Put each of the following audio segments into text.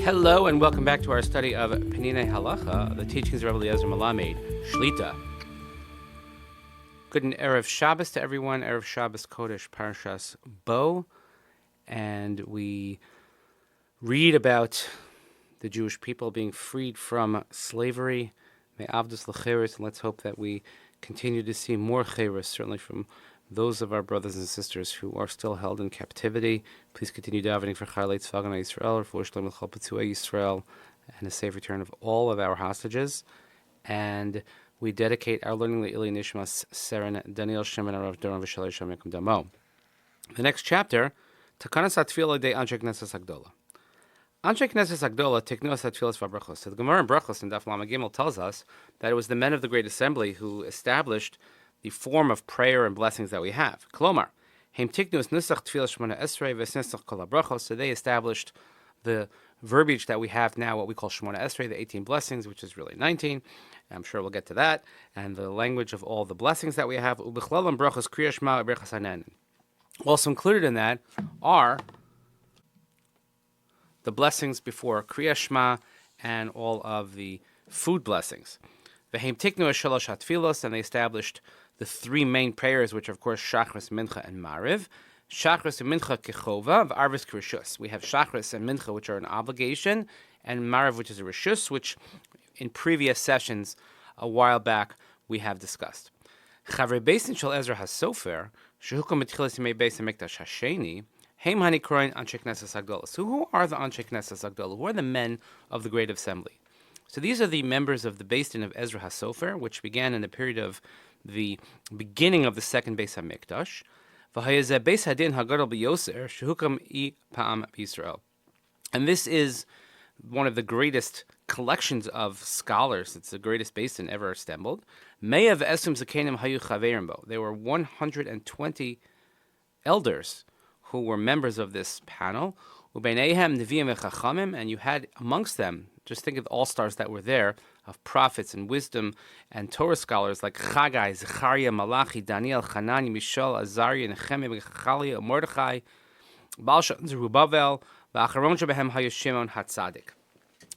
Hello and welcome back to our study of Peninei Halacha, the teachings of Rabbi Eliezer Melamed, Shlita. Good and Erev Shabbos to everyone, Erev Shabbos Kodesh Parshas Bo, and we read about the Jewish people being freed from slavery. May Avdus L'Cheres, and let's hope that we continue to see more Cheres, certainly from those of our brothers and sisters who are still held in captivity. Please continue davening for Chayalei Tzvagana Yisrael, for Shlem L'Chol Petzuei Yisrael, and a safe return of all of our hostages. And we dedicate our learning Le'ili Nishmas Seren Daniel Shemin Arav Doron V'Shalei Shem Yekum Damo. The next chapter, Takanas HaTefillah de Anshe Knesses Hagdola. Anshe Knesses Hagdola Tiknos HaTefillas VaBrachos. So the Gemara in Brachos in Daf Lamed Gimel tells us that it was the men of the Great Assembly who established the form of prayer and blessings that we have. Klomar, Heim Tiknus Nusach Tefillah Shmona Esrei V'Snesach Kol HaBrachos. So they established the verbiage that we have now, what we call Shmona Esrei, the 18 blessings, which is really 19. I'm sure we'll get to that. And the language of all the blessings that we have. Ubechlalam Brachos Kriya Shema Brachos Hanan. Also included in that are the blessings before Kriya Shema and all of the food blessings. V'heim Tiknu Shalosh HaTfilos, and they established the three main prayers, which are, of course, Shachris, Mincha, and Mariv. Shachris and Mincha Kechova, V'arvis Krishus. We have Shachris and Mincha, which are an obligation, and Mariv, which is a Rishus, which in previous sessions a while back we have discussed. Chavrei Beisin Shel Ezra HaSofer, Shehukom B'tchilas Yimei Beis HaMikdash Hasheni, Heim Hani Kroin Anshe Knesses Hagdola. So who are the Anshe Knesses Hagdola? Who are the men of the Great Assembly? So these are the members of the Beis Din of Ezra HaSofer, which began in the period of the beginning of the second Beis HaMikdash. V'hayezeh Beis Hadin Hagadol B'Yoser Shehukam I Pa'am B'Yisrael. And this is one of the greatest collections of scholars. It's the greatest Beis Din ever assembled. Me'av Esum Zakenim Hayu Chaverim Bo. There were 120 elders who were members of this panel. U'beineihem Neviim V'Chachamim, and you had amongst them, just think of the all-stars that were there, of prophets and wisdom and Torah scholars like Chagai, Zechariah, Malachi, Daniel, Hanani, Mishael, Azariah, Nehemiah, Chalia, Mordechai, Baal Shem, Zerubbabel, V'acharon shebehem hayu Shimon HaTzadik.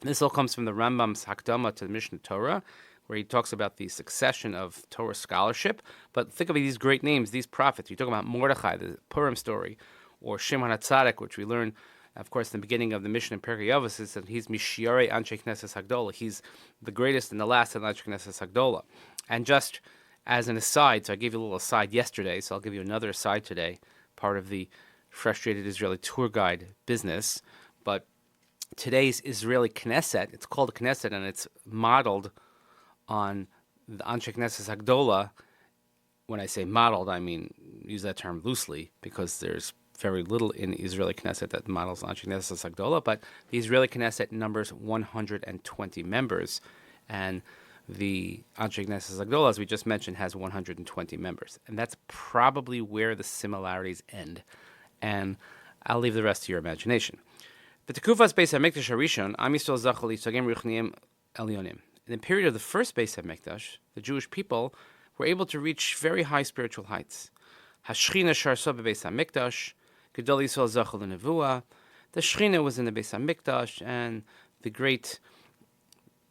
This all comes from the Rambam's Hakdama to the Mishnah Torah, where he talks about the succession of Torah scholarship. But think of these great names, these prophets. You talk about Mordechai, the Purim story, or Shimon HaTzadik, which we learn, of course, in the beginning of the Mishnah in Perkei Avos, is that he's Mishiarei Anshe Knesses Hagdola. He's the greatest and the last of Anshe Knesses Hagdola. And just as an aside, so I gave you a little aside yesterday, so I'll give you another aside today, part of the frustrated Israeli tour guide business. But today's Israeli Knesset, it's called a Knesset, and it's modeled on the Anshe Knesses Hagdola. When I say modeled, I mean use that term loosely, because there's very little in the Israeli Knesset that models Anshe Knesses Hagdola, but the Israeli Knesset numbers 120 members, and the Anshe Knesses Hagdola, as we just mentioned, has 120 members. And that's probably where the similarities end. And I'll leave the rest to your imagination. The Tekufas Beis HaMikdash Harishon, Am Yisrael Zachal Yitzagim Ruchniim Elyonim. In the period of the first Beis HaMikdash, the Jewish people were able to reach very high spiritual heights. Hashchina Sharso Beis HaMikdash, Gedol Yisrael Zachal Nevuah. The Shechina was in the Beis HaMikdash, and the great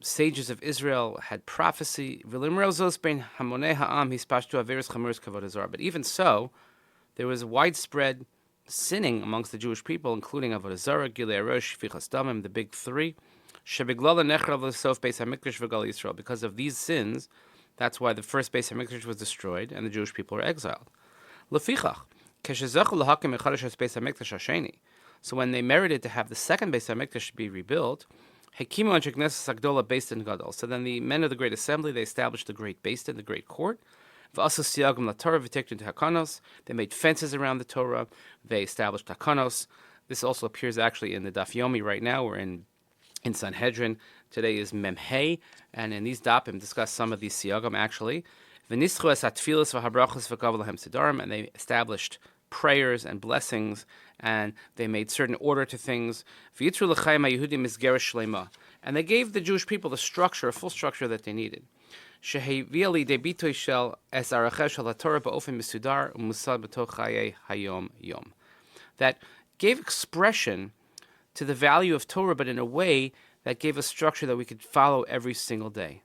sages of Israel had prophecy. But even so, there was widespread sinning amongst the Jewish people, including Avodah Zarah, Gilei Arosh, Fichas Damim, the big three. Because of these sins, that's why the first Beis HaMikdash was destroyed and the Jewish people were exiled. So when they merited to have the second Beis HaMikdash be rebuilt, so then the men of the Great Assembly, they established the Great Beis Din, the Great Court. They made fences around the Torah. They established takanos. This also appears actually in the Daf Yomi right now. We're in Sanhedrin. Today is Memhei, and in these dapim discuss some of these siyagim actually. And they established prayers and blessings, and they made certain order to things. And they gave the Jewish people the structure, a full structure that they needed. That gave expression to the value of Torah, but in a way that gave us structure that we could follow every single day.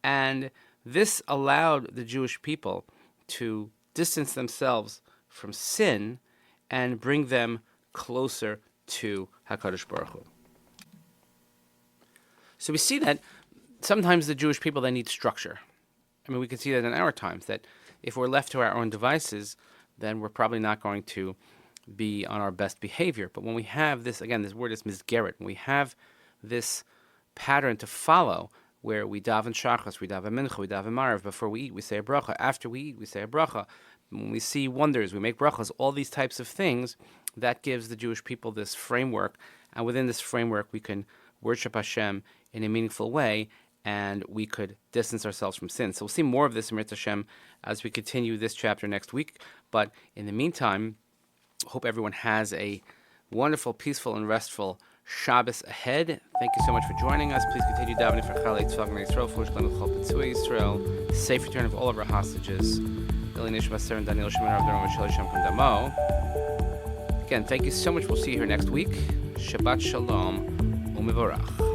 And this allowed the Jewish people to distance themselves from sin and bring them closer to HaKadosh Baruch Hu. So we see that sometimes the Jewish people, they need structure. I mean, we can see that in our times, that if we're left to our own devices, then we're probably not going to be on our best behavior. But when we have this, again, this word is mizgeret, when we have this pattern to follow, where we daven shachas, we daven mincha, we daven marav, before we eat, we say a bracha, after we eat, we say a bracha, when we see wonders, we make brachas, all these types of things, that gives the Jewish people this framework, and within this framework we can worship Hashem in a meaningful way, and we could distance ourselves from sin. So we'll see more of this in Mitzvah Hashem as we continue this chapter next week. But in the meantime, hope everyone has a wonderful, peaceful, and restful Shabbos ahead. Thank you so much for joining us. Please continue davening for Chalei Tzvah B'nai Yisrael, for Shalom Chol Petzui Yisrael, safe return of all of our hostages. Nishmat and Daniel Shemar Avdarom V'Shel Hashem from Damo. Again, thank you so much. We'll see you here next week. Shabbat Shalom U'Mevorach.